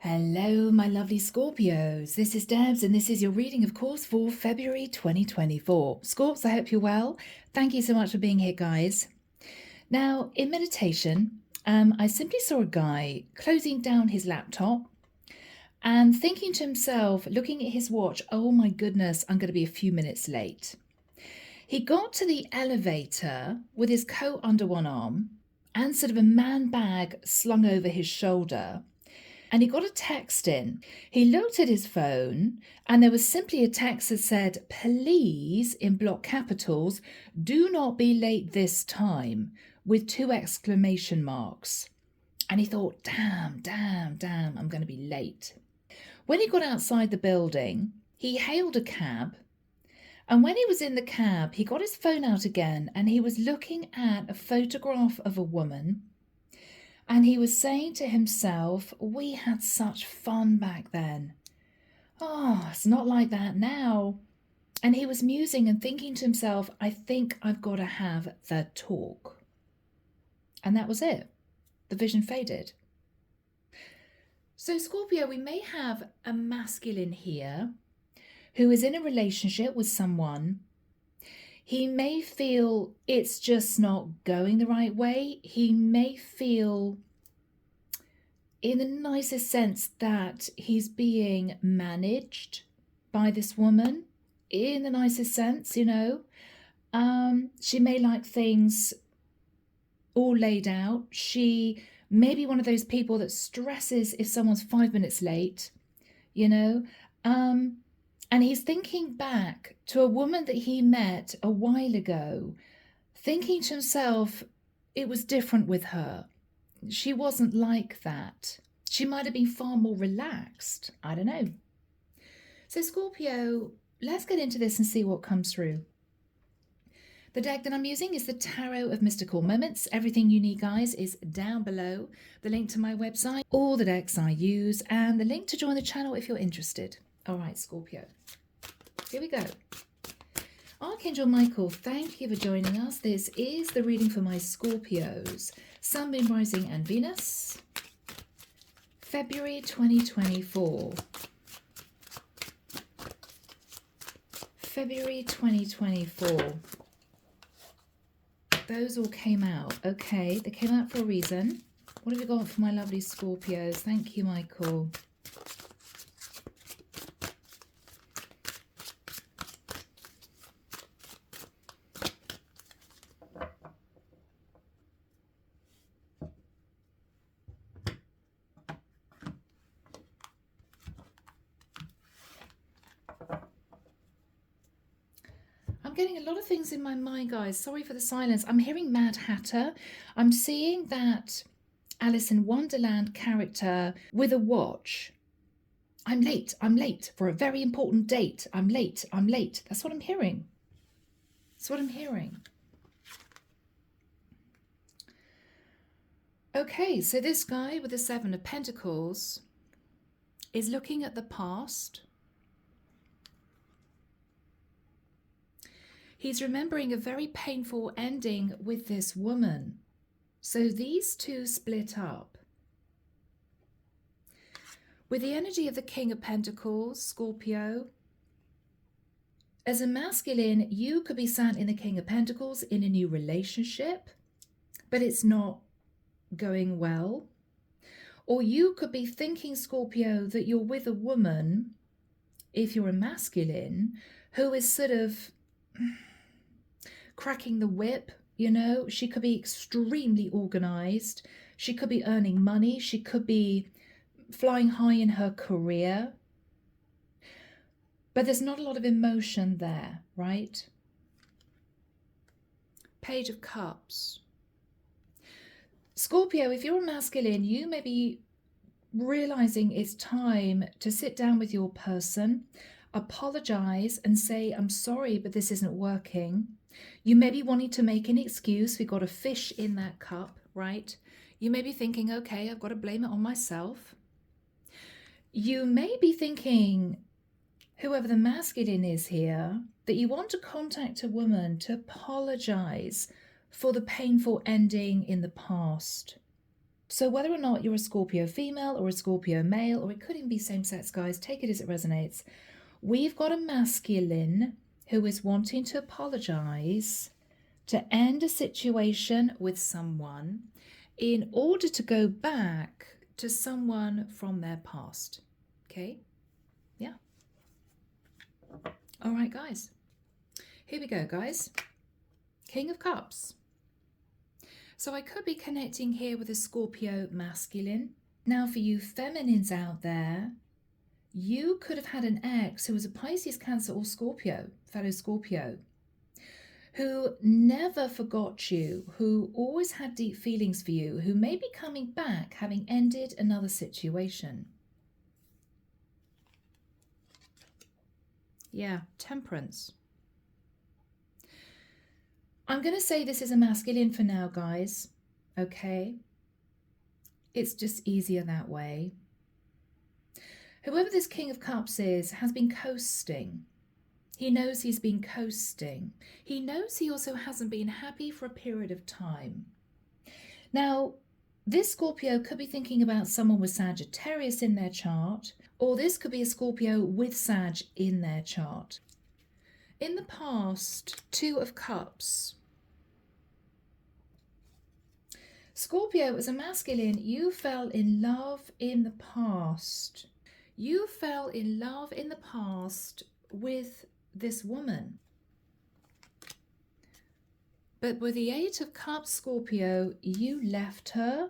Hello, my lovely Scorpios. This is Debs, and this is your reading, of course, for February 2024. Scorps, I hope you're well. Thank you so much for being here, guys. Now, in meditation, I simply saw a guy closing down his laptop and thinking to himself, looking at his watch, oh my goodness, I'm going to be a few minutes late. He got to the elevator with his coat under one arm and sort of a man bag slung over his shoulder. And he got a text in. He looked at his phone and there was simply a text that said, please, in block capitals, do not be late this time, with 2 exclamation marks. And he thought, damn, I'm going to be late. When he got outside the building, he hailed a cab. And when he was in the cab, he got his phone out again and he was looking at a photograph of a woman. And he was saying to himself, we had such fun back then. Oh, it's not like that now. And he was musing and thinking to himself, I think I've got to have the talk. And that was it. The vision faded. So Scorpio, we may have a masculine here who is in a relationship with someone. He may feel it's just not going the right way. He may feel, in the nicest sense, that he's being managed by this woman, in the nicest sense, you know. She may like things all laid out. She may be one of those people that stresses if someone's 5 minutes late, you know. And he's thinking back to a woman that he met a while ago, thinking to himself, it was different with her. She wasn't like that. She might have been far more relaxed. I don't know. So Scorpio, let's get into this and see what comes through. The deck that I'm using is the Tarot of Mystical Moments. Everything you need, guys, is down below. The link to my website, all the decks I use, and the link to join the channel if you're interested. All right, Scorpio, here we go. Archangel Michael, thank you for joining us. This is the reading for my Scorpios, Sun, Moon, Rising, and Venus, February 2024. February 2024. Those all came out. Okay, they came out for a reason. What have you got for my lovely Scorpios? Thank you, Michael. I'm getting a lot of things in my mind, guys. Sorry for the silence. I'm hearing Mad Hatter. I'm seeing that Alice in Wonderland character with a watch. I'm late for a very important date. I'm late. That's what I'm hearing. That's what I'm hearing. Okay, so this guy with the 7 of Pentacles is looking at the past. He's remembering a very painful ending with this woman. So these two split up. With the energy of the King of Pentacles, Scorpio, as a masculine, you could be sat in the King of Pentacles in a new relationship, but it's not going well. Or you could be thinking, Scorpio, that you're with a woman, if you're a masculine, who is sort of cracking the whip, you know. She could be extremely organized. She could be earning money. She could be flying high in her career. But there's not a lot of emotion there, right? Page of Cups. Scorpio, if you're a masculine, you may be realizing it's time to sit down with your person, apologize and say, I'm sorry, but this isn't working. You may be wanting to make an excuse. We've got a fish in that cup, right? You may be thinking, okay, I've got to blame it on myself. You may be thinking, whoever the masculine is here, that you want to contact a woman to apologize for the painful ending in the past. So whether or not you're a Scorpio female or a Scorpio male, or it could even be same sex, guys, take it as it resonates. We've got a masculine who is wanting to apologize, to end a situation with someone in order to go back to someone from their past. Okay? Yeah. All right, guys. Here we go, guys. King of Cups. So I could be connecting here with a Scorpio masculine. Now for you feminines out there, you could have had an ex who was a Pisces, Cancer or Scorpio, fellow Scorpio, who never forgot you, who always had deep feelings for you, who may be coming back having ended another situation. Yeah, Temperance. I'm going to say this is a masculine for now, guys. Okay? It's just easier that way. Whoever this King of Cups is has been coasting. He knows he's been coasting. He knows he also hasn't been happy for a period of time. Now, this Scorpio could be thinking about someone with Sagittarius in their chart, or this could be a Scorpio with Sag in their chart. In the past, Two of Cups. Scorpio, as a masculine, you fell in love in the past. You fell in love in the past with this woman. But with the Eight of Cups, Scorpio, you left her.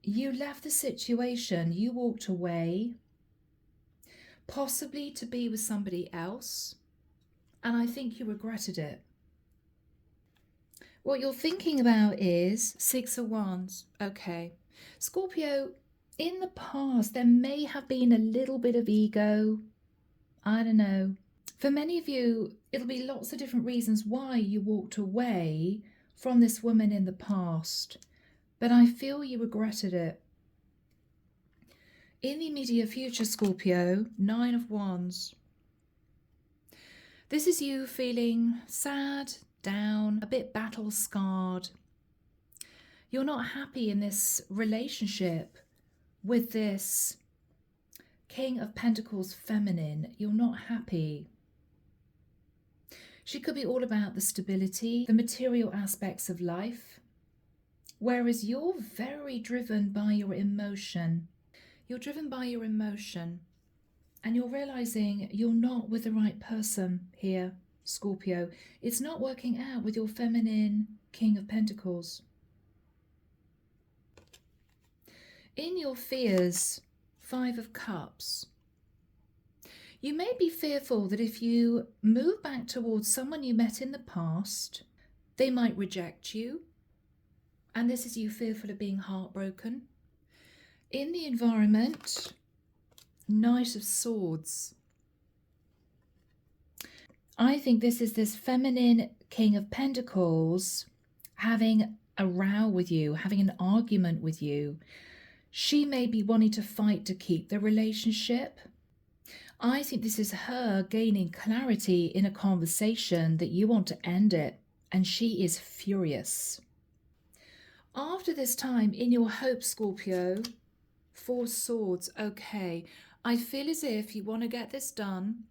You left the situation. You walked away, possibly to be with somebody else. And I think you regretted it. What you're thinking about is Six of Wands. Okay. Scorpio, in the past, there may have been a little bit of ego. I don't know. For many of you, it'll be lots of different reasons why you walked away from this woman in the past. But I feel you regretted it. In the immediate future, Scorpio, Nine of Wands. This is you feeling sad, down, a bit battle scarred. You're not happy in this relationship with this King of Pentacles feminine. You're not happy. She could be all about the stability, the material aspects of life, whereas you're very driven by your emotion. You're driven by your emotion, and you're realizing you're not with the right person here, Scorpio. It's not working out with your feminine King of Pentacles. In your fears, Five of Cups. You may be fearful that if you move back towards someone you met in the past, they might reject you. And this is you fearful of being heartbroken. In the environment, Knight of Swords. I think this is this feminine King of Pentacles having a row with you, having an argument with you. She may be wanting to fight to keep the relationship. I think this is her gaining clarity in a conversation that you want to end it, and she is furious. After this time, in your hope, Scorpio, Four Swords. Okay, I feel as if you want to get this done.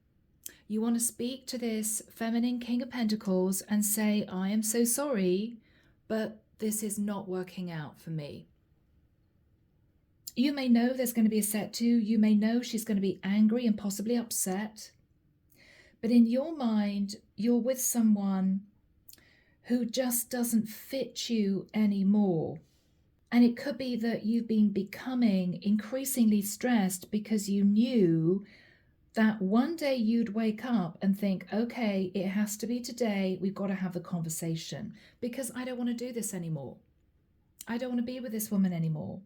You want to speak to this feminine King of Pentacles and say, I am so sorry, but this is not working out for me. You may know there's going to be a set to. You may know she's going to be angry and possibly upset. But in your mind, you're with someone who just doesn't fit you anymore. And it could be that you've been becoming increasingly stressed because you knew that one day you'd wake up and think, okay, it has to be today. We've got to have the conversation because I don't want to do this anymore. I don't want to be with this woman anymore.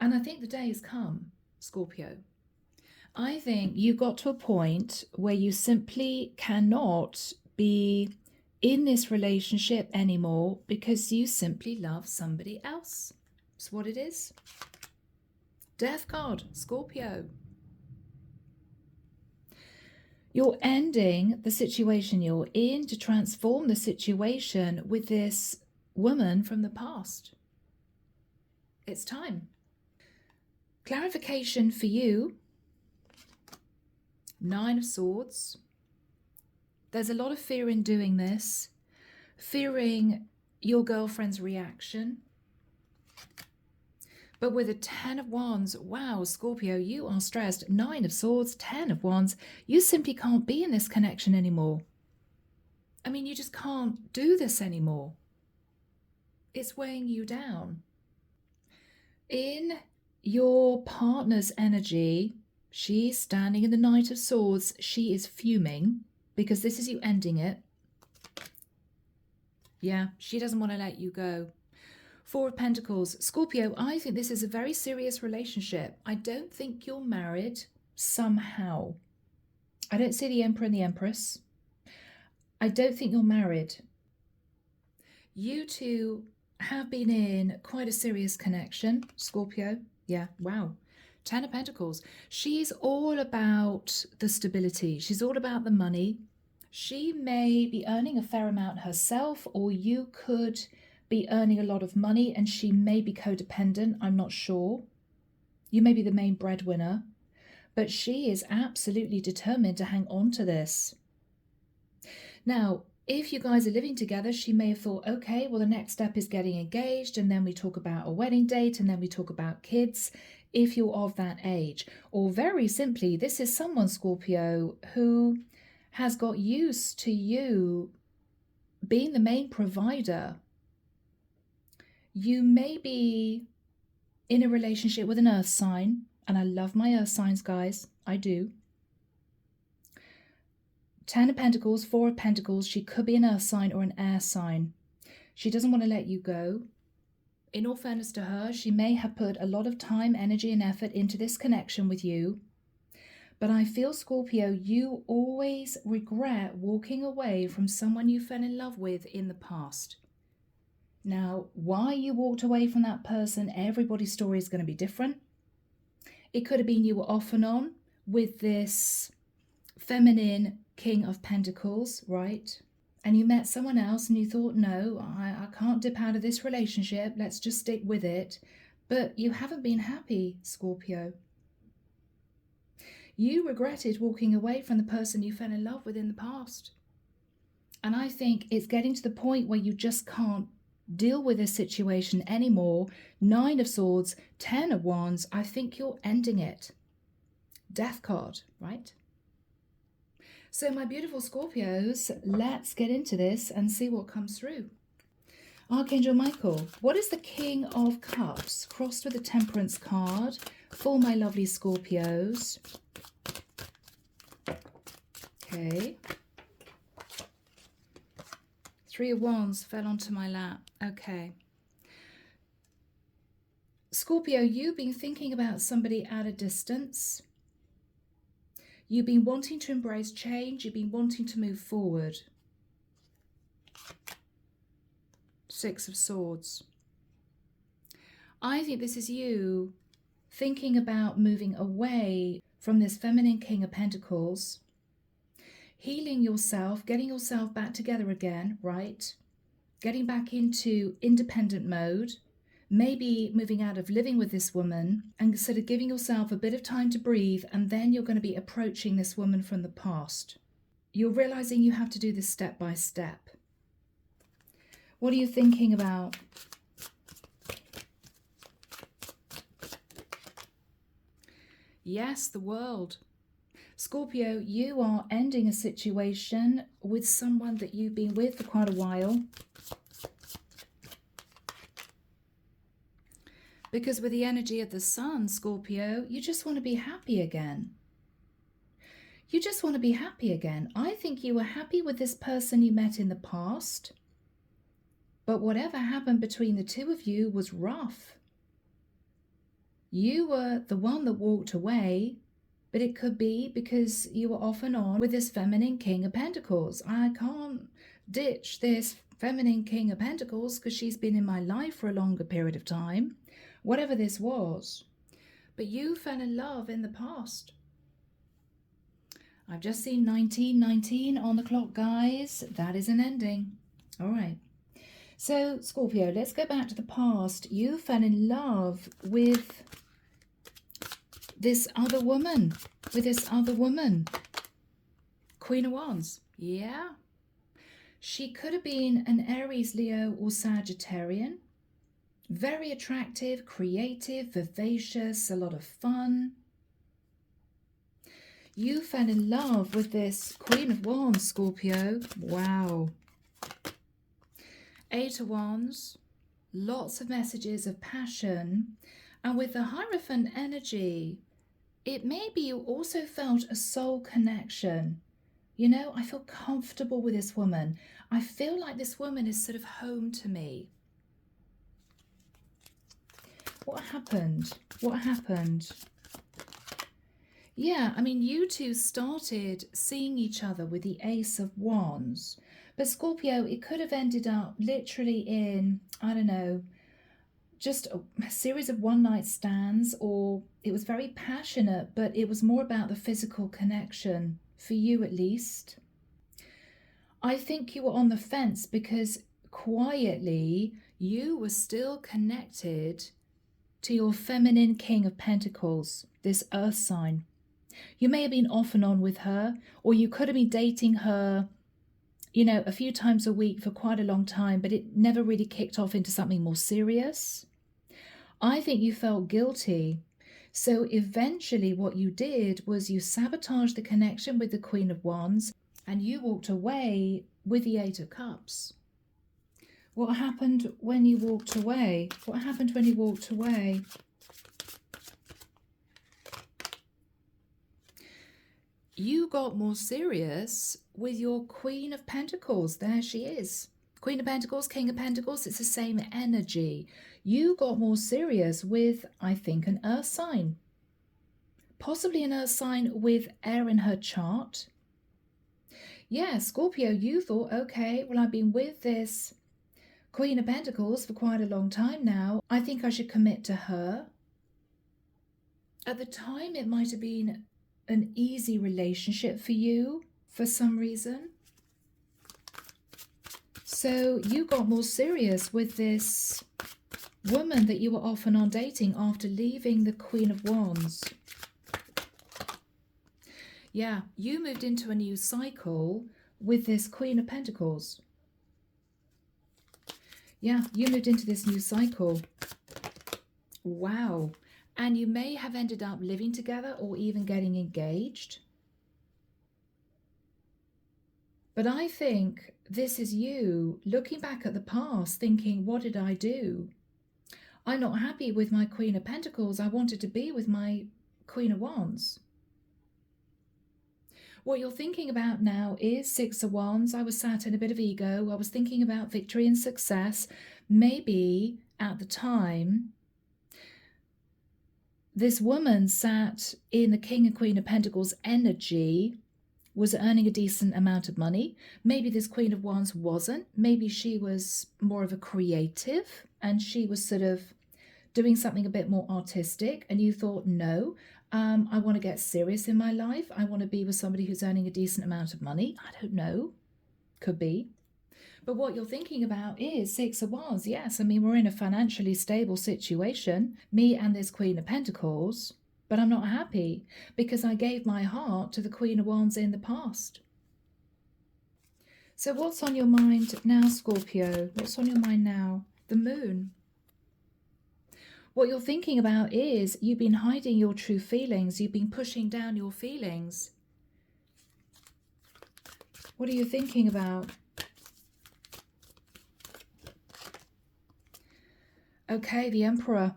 And I think the day has come, Scorpio. I think you got to a point where you simply cannot be in this relationship anymore because you simply love somebody else. That's what it is. Death card, Scorpio. You're ending the situation you're in to transform the situation with this woman from the past. It's time. Clarification for you. 9 of Swords. There's a lot of fear in doing this. Fearing your girlfriend's reaction. But with a 10 of Wands, wow, Scorpio, you are stressed. 9 of Swords, 10 of Wands. You simply can't be in this connection anymore. I mean, you just can't do this anymore. It's weighing you down. In your partner's energy, she's standing in the Knight of Swords. She is fuming because this is you ending it. Yeah, she doesn't want to let you go. 4 of Pentacles. Scorpio, I think this is a very serious relationship. I don't think you're married somehow. I don't see the Emperor and the Empress. I don't think you're married. You two have been in quite a serious connection, Scorpio. Yeah, wow. 10 of Pentacles. She's all about the stability. She's all about the money. She may be earning a fair amount herself, or you could be earning a lot of money and she may be codependent. I'm not sure. You may be the main breadwinner, but she is absolutely determined to hang on to this. Now, if you guys are living together, she may have thought, okay, well, the next step is getting engaged, and then we talk about a wedding date, and then we talk about kids, if you're of that age. Or very simply, this is someone, Scorpio, who has got used to you being the main provider. You may be in a relationship with an earth sign, and I love my earth signs, guys. I do. 10 of Pentacles, 4 of Pentacles. She could be an earth sign or an air sign. She doesn't want to let you go. In all fairness to her, she may have put a lot of time, energy, and effort into this connection with you. But I feel, Scorpio, you always regret walking away from someone you fell in love with in the past. Now, why you walked away from that person, everybody's story is going to be different. It could have been you were off and on with this feminine King of Pentacles, right? And you met someone else and you thought, no, I can't dip out of this relationship. Let's just stick with it. But you haven't been happy, Scorpio. You regretted walking away from the person you fell in love with in the past. And I think it's getting to the point where you just can't deal with this situation anymore. 9 of Swords, 10 of Wands. I think you're ending it. Death card, right? So my beautiful Scorpios, let's get into this and see what comes through. Archangel Michael, what is the King of Cups crossed with the Temperance card for my lovely Scorpios? Okay. 3 of Wands fell onto my lap. Okay. Scorpio, you've been thinking about somebody at a distance. You've been wanting to embrace change. You've been wanting to move forward. 6 of Swords. I think this is you thinking about moving away from this feminine King of Pentacles, healing yourself, getting yourself back together again, right? Getting back into independent mode, maybe moving out of living with this woman and sort of giving yourself a bit of time to breathe, and then you're going to be approaching this woman from the past. You're realizing you have to do this step by step. What are you thinking about? Yes, the World. Scorpio, you are ending a situation with someone that you've been with for quite a while. Because with the energy of the Sun, Scorpio, you just want to be happy again. You just want to be happy again. I think you were happy with this person you met in the past, but whatever happened between the two of you was rough. You were the one that walked away, but it could be because you were off and on with this feminine King of Pentacles. I can't ditch this feminine King of Pentacles because she's been in my life for a longer period of time. Whatever this was. But you fell in love in the past. I've just seen 1919 on the clock, guys. That is an ending. All right. So, Scorpio, let's go back to the past. You fell in love with this other woman, Queen of Wands. Yeah. She could have been an Aries, Leo, or Sagittarian. Very attractive, creative, vivacious, a lot of fun. You fell in love with this Queen of Wands, Scorpio. Wow. Eight of Wands. Lots of messages of passion. And with the Hierophant energy, it may be you also felt a soul connection. You know, I feel comfortable with this woman. I feel like this woman is sort of home to me. What happened? What happened? Yeah, I mean, you two started seeing each other with the Ace of Wands. But Scorpio, it could have ended up literally in, I don't know, just a series of one-night stands, or it was very passionate, but it was more about the physical connection, for you at least. I think you were on the fence because quietly you were still connected to your feminine King of Pentacles, this earth sign. You may have been off and on with her, or you could have been dating her, you know, a few times a week for quite a long time, but it never really kicked off into something more serious. I think you felt guilty. So eventually what you did was you sabotaged the connection with the Queen of Wands and you walked away with the Eight of Cups. What happened when you walked away? What happened when you walked away? You got more serious with your Queen of Pentacles. There she is. Queen of Pentacles, King of Pentacles, it's the same energy. You got more serious with, I think, an earth sign. Possibly an earth sign with air in her chart. Yeah, Scorpio, you thought, okay, well, I've been with this Queen of Pentacles for quite a long time now. I think I should commit to her. At the time, it might have been an easy relationship for you for some reason. So you got more serious with this woman that you were off and on dating after leaving the Queen of Wands. Yeah, you moved into a new cycle with this Queen of Pentacles. Yeah, you moved into this new cycle. Wow. And you may have ended up living together or even getting engaged. But I think this is you looking back at the past thinking, what did I do? I'm not happy with my Queen of Pentacles. I wanted to be with my Queen of Wands. What you're thinking about now is Six of Wands. I was sat in a bit of ego. I was thinking about victory and success. Maybe at the time, this woman sat in the King and Queen of Pentacles energy, was earning a decent amount of money. Maybe this Queen of Wands wasn't. Maybe she was more of a creative and she was sort of doing something a bit more artistic, and you thought, no, I want to get serious in my life. I want to be with somebody who's earning a decent amount of money. I don't know. Could be. But what you're thinking about is Six of Wands. Yes, I mean, we're in a financially stable situation, me and this Queen of Pentacles, but I'm not happy because I gave my heart to the Queen of Wands in the past. So what's on your mind now, Scorpio? What's on your mind now? The Moon. What you're thinking about is you've been hiding your true feelings. You've been pushing down your feelings. What are you thinking about? Okay, the Emperor.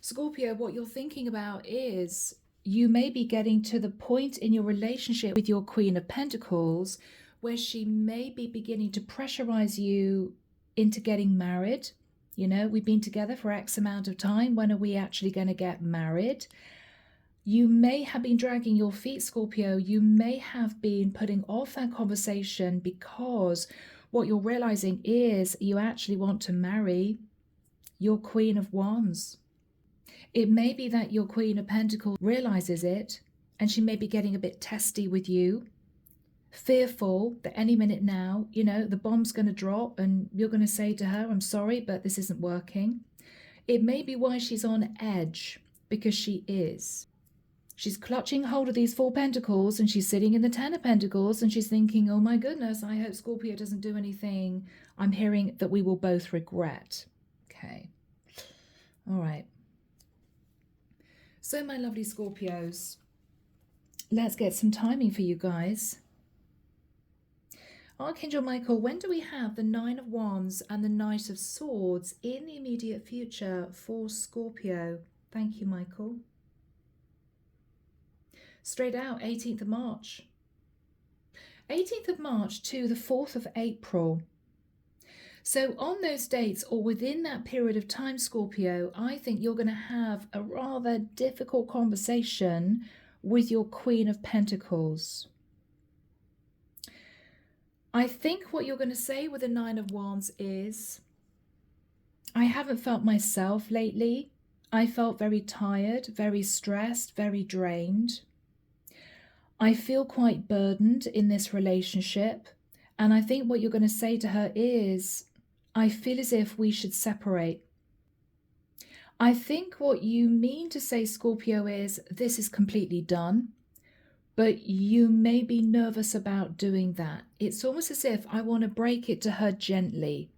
Scorpio, what you're thinking about is you may be getting to the point in your relationship with your Queen of Pentacles where she may be beginning to pressurize you into getting married. You know, we've been together for X amount of time. When are we actually going to get married? You may have been dragging your feet, Scorpio. You may have been putting off that conversation because what you're realizing is you actually want to marry your Queen of Wands. It may be that your Queen of Pentacles realizes it and she may be getting a bit testy with you. fearful that any minute now, you know, the bomb's going to drop and you're going to say to her, I'm sorry, but this isn't working. It may be why she's on edge, because she is. She's clutching hold of these 4 pentacles and she's sitting in the 10 of pentacles and she's thinking, oh my goodness, I hope Scorpio doesn't do anything I'm hearing that we will both regret. Okay. All right. So my lovely Scorpios, let's get some timing for you guys. Archangel Michael, when do we have the 9 of Wands and the Knight of Swords in the immediate future for Scorpio? Thank you, Michael. Straight out, 18th of March. 18th of March to the 4th of April. So on those dates or within that period of time, Scorpio, I think you're going to have a rather difficult conversation with your Queen of Pentacles. I think what you're going to say with the 9 of Wands is, I haven't felt myself lately. I felt very tired, very stressed, very drained. I feel quite burdened in this relationship. And I think what you're going to say to her is, I feel as if we should separate. I think what you mean to say, Scorpio, is this is completely done. But you may be nervous about doing that. It's almost as if I want to break it to her gently.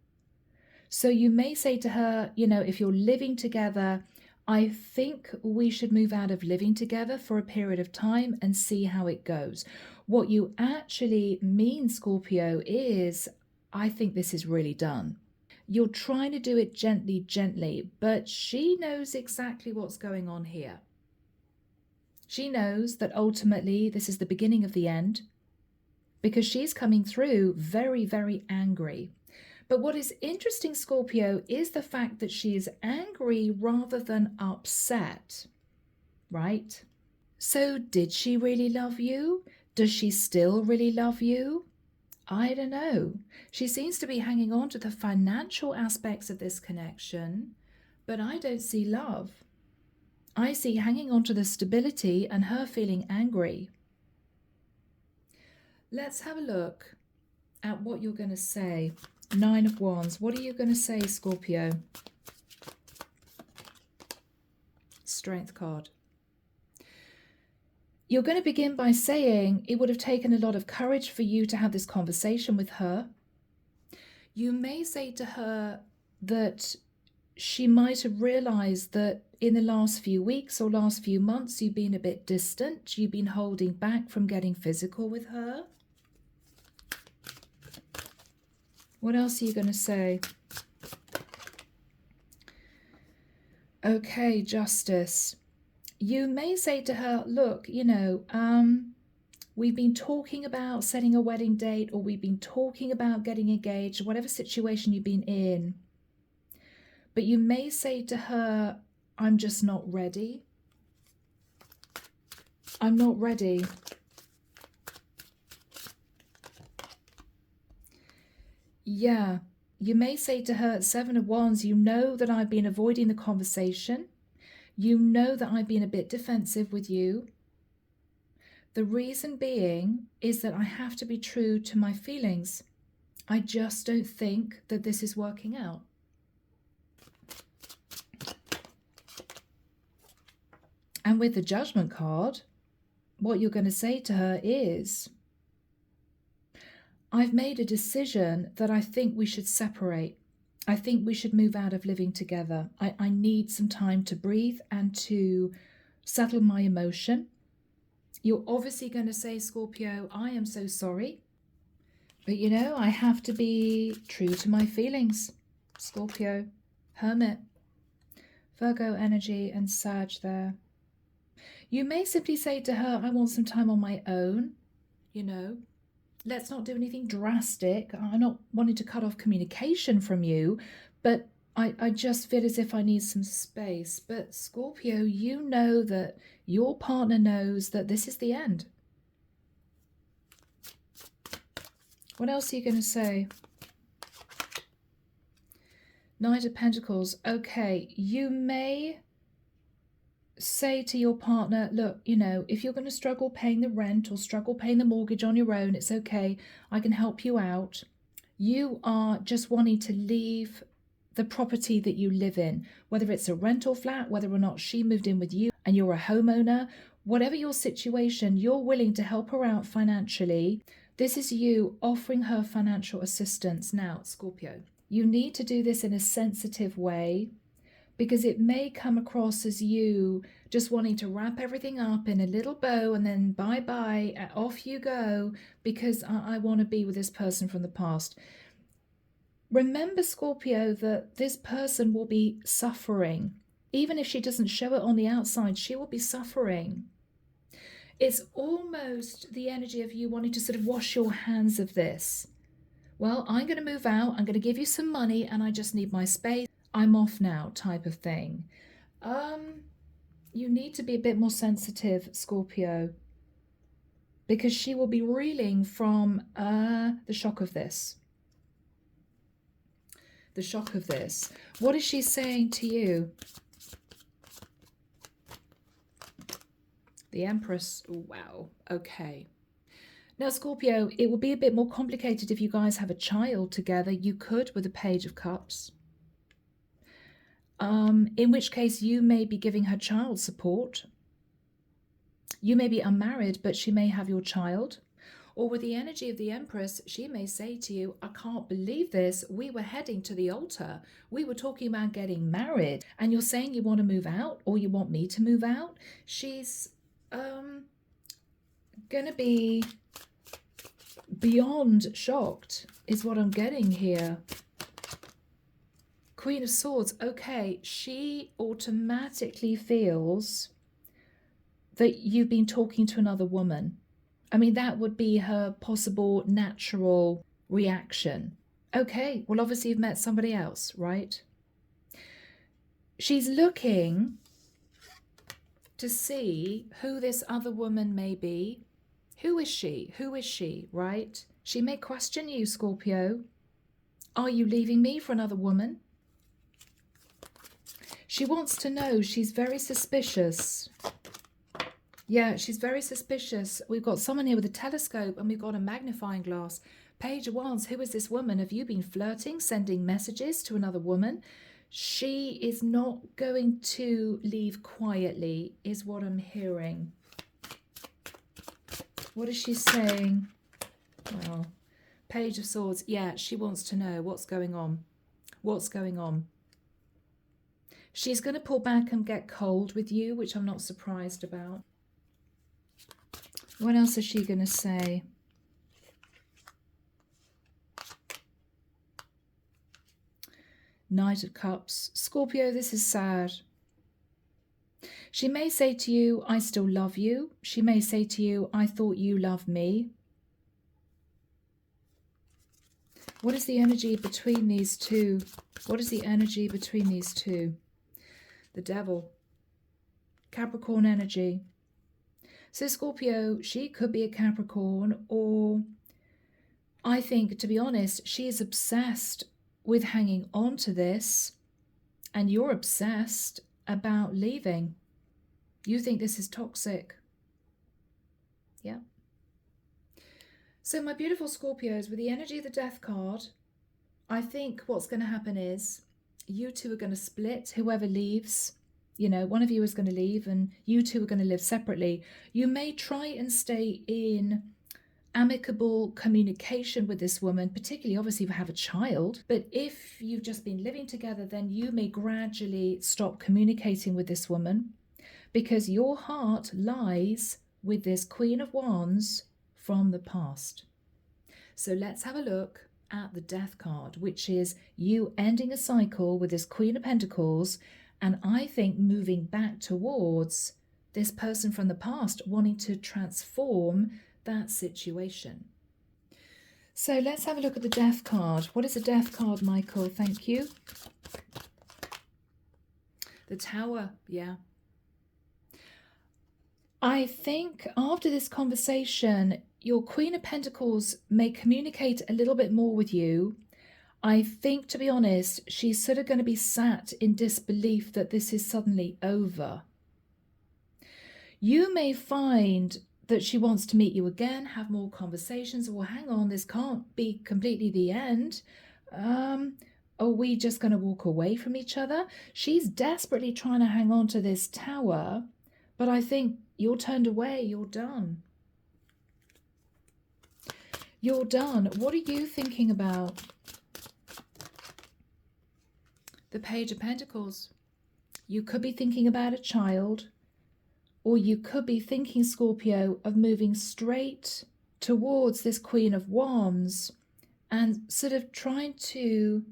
So you may say to her, you know, if you're living together, I think we should move out of living together for a period of time and see how it goes. What you actually mean, Scorpio, is I think this is really done. You're trying to do it gently, but she knows exactly what's going on here. She knows that ultimately this is the beginning of the end, because she's coming through very, very angry. But what is interesting, Scorpio, is the fact that she is angry rather than upset, right? So did she really love you? Does she still really love you? I don't know. She seems to be hanging on to the financial aspects of this connection, but I don't see love. I see hanging on to the stability and her feeling angry. Let's have a look at what you're going to say. 9 of Wands. What are you going to say, Scorpio? Strength card. You're going to begin by saying it would have taken a lot of courage for you to have this conversation with her. You may say to her that she might have realized that in the last few weeks or last few months, you've been a bit distant. You've been holding back from getting physical with her. What else are you going to say? Okay, Justice. You may say to her, look, you know, we've been talking about setting a wedding date, or we've been talking about getting engaged, whatever situation you've been in. But you may say to her, I'm just not ready. I'm not ready. Yeah, you may say to her, 7 of Wands, you know that I've been avoiding the conversation. You know that I've been a bit defensive with you. The reason being is that I have to be true to my feelings. I just don't think that this is working out. And with the Judgment card, what you're going to say to her is, I've made a decision that I think we should separate. I think we should move out of living together. I need some time to breathe and to settle my emotion. You're obviously going to say, Scorpio, I am so sorry. But you know, I have to be true to my feelings. Scorpio, Hermit, Virgo energy and Sag there. You may simply say to her, I want some time on my own, you know. Let's not do anything drastic. I'm not wanting to cut off communication from you, but I just feel as if I need some space. But Scorpio, you know that your partner knows that this is the end. What else are you going to say? Knight of Pentacles. Okay, you may say to your partner, look, you know, if you're going to struggle paying the rent or struggle paying the mortgage on your own, it's okay. I can help you out. You are just wanting to leave the property that you live in, whether it's a rental flat, whether or not she moved in with you and you're a homeowner, whatever your situation, you're willing to help her out financially. This is you offering her financial assistance. Now, Scorpio, you need to do this in a sensitive way, because it may come across as you just wanting to wrap everything up in a little bow and then bye-bye, off you go, because I want to be with this person from the past. Remember, Scorpio, that this person will be suffering. Even if she doesn't show it on the outside, she will be suffering. It's almost the energy of you wanting to sort of wash your hands of this. Well, I'm going to move out, I'm going to give you some money, and I just need my space. I'm off now, type of thing. You need to be a bit more sensitive, Scorpio, because she will be reeling from the shock of this. The shock of this. What is she saying to you? The Empress. Wow. Okay. Now, Scorpio, it will be a bit more complicated if you guys have a child together. You could with the Page of Cups. In which case you may be giving her child support. You may be unmarried, but she may have your child. Or with the energy of the Empress, she may say to you, I can't believe this. We were heading to the altar. We were talking about getting married. And you're saying you want to move out, or you want me to move out? She's going to be beyond shocked, is what I'm getting here. Queen of Swords. Okay, she automatically feels that you've been talking to another woman. I mean, that would be her possible natural reaction. Okay, well, obviously you've met somebody else, right? She's looking to see who this other woman may be. Who is she? Who is she, right? She may question you, Scorpio. Are you leaving me for another woman? She wants to know. She's very suspicious. Yeah, she's very suspicious. We've got someone here with a telescope and we've got a magnifying glass. Page of Wands, who is this woman? Have you been flirting, sending messages to another woman? She is not going to leave quietly, is what I'm hearing. What is she saying? Well, Page of Swords. Yeah, she wants to know what's going on. What's going on? She's going to pull back and get cold with you, which I'm not surprised about. What else is she going to say? Knight of Cups. Scorpio, this is sad. She may say to you, I still love you. She may say to you, I thought you loved me. What is the energy between these two? What is the energy between these two? The Devil. Capricorn energy. So Scorpio, she could be a Capricorn, or I think, to be honest, she is obsessed with hanging on to this, and you're obsessed about leaving. You think this is toxic. Yeah. So my beautiful Scorpios, with the energy of the Death card, I think what's going to happen is you two are going to split. Whoever leaves, you know, one of you is going to leave and you two are going to live separately. You may try and stay in amicable communication with this woman, particularly obviously if you have a child. But if you've just been living together, then you may gradually stop communicating with this woman, because your heart lies with this Queen of Wands from the past. So let's have a look at the Death card, which is you ending a cycle with this Queen of Pentacles, and I think moving back towards this person from the past, wanting to transform that situation. So let's have a look at the Death card. What is the Death card, Michael? Thank you. The Tower, yeah. I think after this conversation, your Queen of Pentacles may communicate a little bit more with you. I think, to be honest, she's sort of going to be sat in disbelief that this is suddenly over. You may find that she wants to meet you again, have more conversations. Well, hang on, this can't be completely the end. Are we just going to walk away from each other? She's desperately trying to hang on to this tower, but I think you're turned away. You're done. You're done. What are you thinking about? The Page of Pentacles. You could be thinking about a child, or you could be thinking, Scorpio, of moving straight towards this Queen of Wands and sort of trying to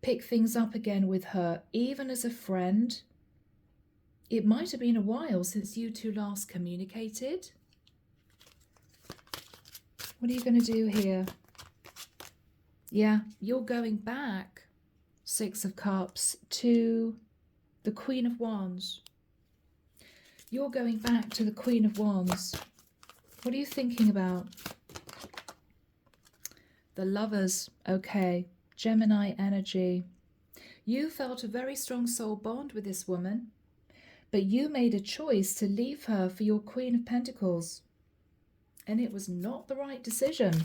pick things up again with her, even as a friend. It might have been a while since you two last communicated. What are you going to do here? Yeah, you're going back, Six of Cups, to the Queen of Wands. You're going back to the Queen of Wands. What are you thinking about? The Lovers. Okay. Gemini energy. You felt a very strong soul bond with this woman, but you made a choice to leave her for your Queen of Pentacles. And it was not the right decision.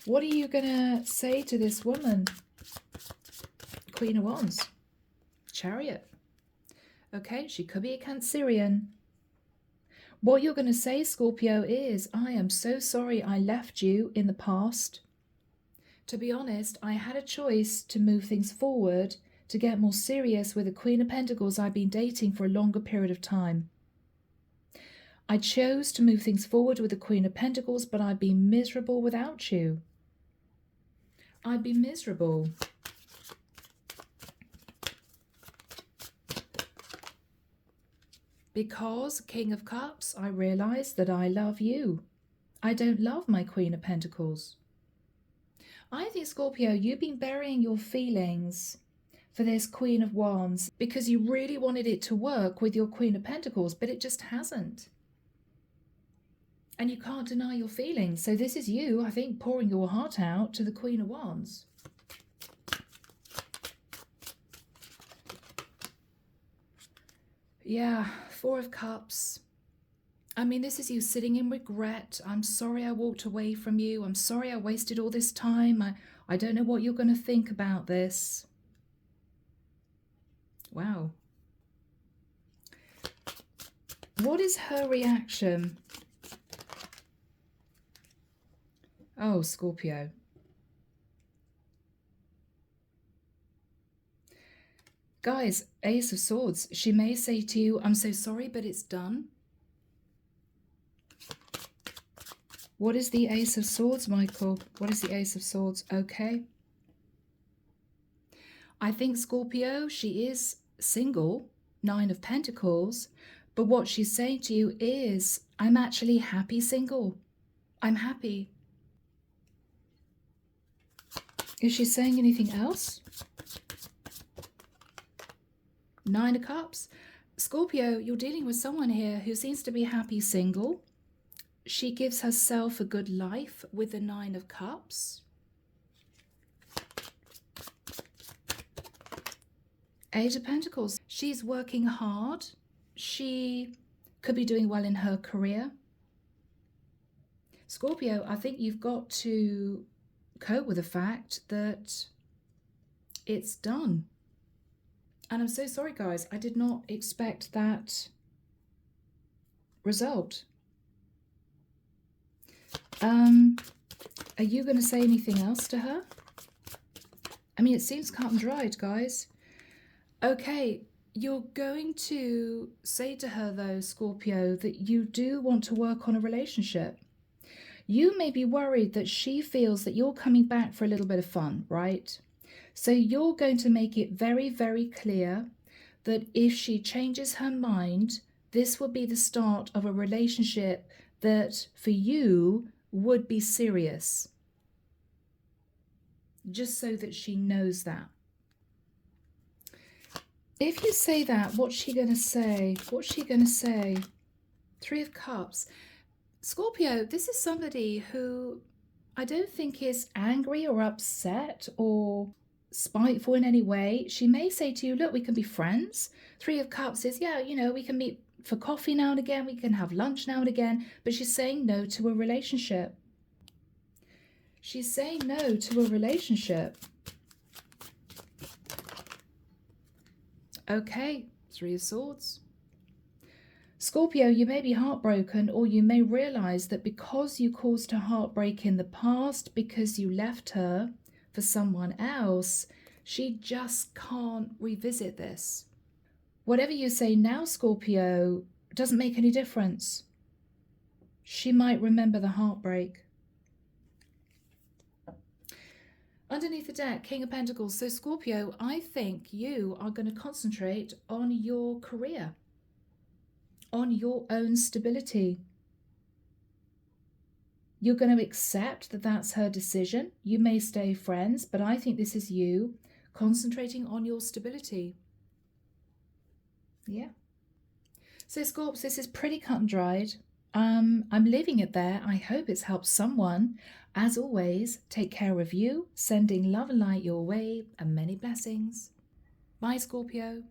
What are you going to say to this woman? Queen of Wands. Chariot. Okay, she could be a Cancerian. What you're going to say, Scorpio, is, I am so sorry I left you in the past. To be honest, I had a choice to move things forward, to get more serious with the Queen of Pentacles I've been dating for a longer period of time. I chose to move things forward with the Queen of Pentacles, but I'd be miserable without you. I'd be miserable. Because, King of Cups, I realise that I love you. I don't love my Queen of Pentacles. I think, Scorpio, you've been burying your feelings for this Queen of Wands because you really wanted it to work with your Queen of Pentacles, but it just hasn't. And you can't deny your feelings. So this is you, I think, pouring your heart out to the Queen of Wands. Yeah, Four of Cups. I mean, this is you sitting in regret. I'm sorry I walked away from you. I'm sorry I wasted all this time. I don't know what you're going to think about this. Wow. What is her reaction? Oh, Scorpio. Guys, Ace of Swords. She may say to you, I'm so sorry, but it's done. What is the Ace of Swords, Michael? What is the Ace of Swords? Okay. I think, Scorpio, she is single, Nine of Pentacles, but what she's saying to you is, I'm actually happy single. I'm happy. Is she saying anything else? Nine of Cups. Scorpio, you're dealing with someone here who seems to be happy single. She gives herself a good life with the Nine of Cups. Eight of Pentacles. She's working hard. She could be doing well in her career. Scorpio, I think you've got to cope with the fact that it's done. And I'm so sorry, guys. I did not expect that result. Are you going to say anything else to her? I mean, it seems cut and dried, guys. Okay, you're going to say to her, though, Scorpio, that you do want to work on a relationship. You may be worried that she feels that you're coming back for a little bit of fun, right? So you're going to make it very, very clear that if she changes her mind, this will be the start of a relationship that for you would be serious. Just so that she knows that. If you say that, what's she going to say? What's she going to say? Three of Cups. Scorpio, this is somebody who I don't think is angry or upset or spiteful in any way. She may say to you, look, we can be friends. Three of Cups is, yeah, you know, we can for coffee now and again. We can have lunch now and again. But she's saying no to a relationship. She's saying no to a relationship. Okay, Three of Swords. Scorpio, you may be heartbroken, or you may realize that because you caused her heartbreak in the past, because you left her for someone else, she just can't revisit this. Whatever you say now, Scorpio, doesn't make any difference. She might remember the heartbreak. Underneath the deck, King of Pentacles. So Scorpio, I think you are going to concentrate on your career, on your own stability. You're going to accept that that's her decision. You may stay friends, but I think this is you concentrating on your stability. Yeah. So Scorps, this is pretty cut and dried. I'm leaving it there. I hope it's helped someone. As always, take care of you, sending love and light your way, and many blessings. Bye, Scorpio.